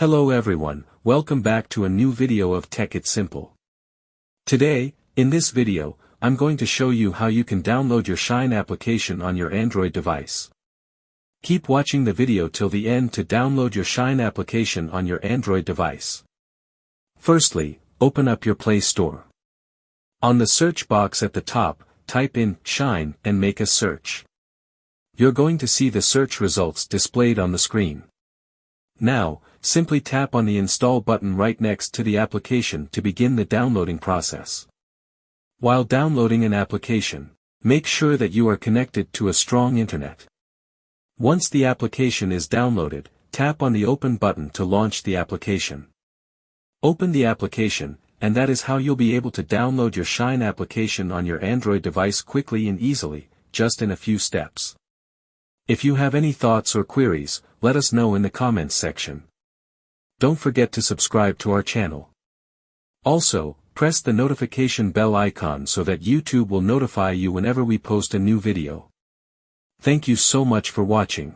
Hello everyone, welcome back to a new video of Tech It Simple. Today, in this video, I'm going to show you how you can download your Shein application on your Android device. Keep watching the video till the end to download your Shein application on your Android device. Firstly, open up your Play Store. On the search box at the top, type in Shein and make a search. You're going to see the search results displayed on the screen. Now, simply tap on the Install button right next to the application to begin the downloading process. While downloading an application, make sure that you are connected to a strong internet. Once the application is downloaded, tap on the Open button to launch the application. Open the application, and that is how you'll be able to download your Shein application on your Android device quickly and easily, just in a few steps. If you have any thoughts or queries, let us know in the comments section. Don't forget to subscribe to our channel. Also, press the notification bell icon so that YouTube will notify you whenever we post a new video. Thank you so much for watching.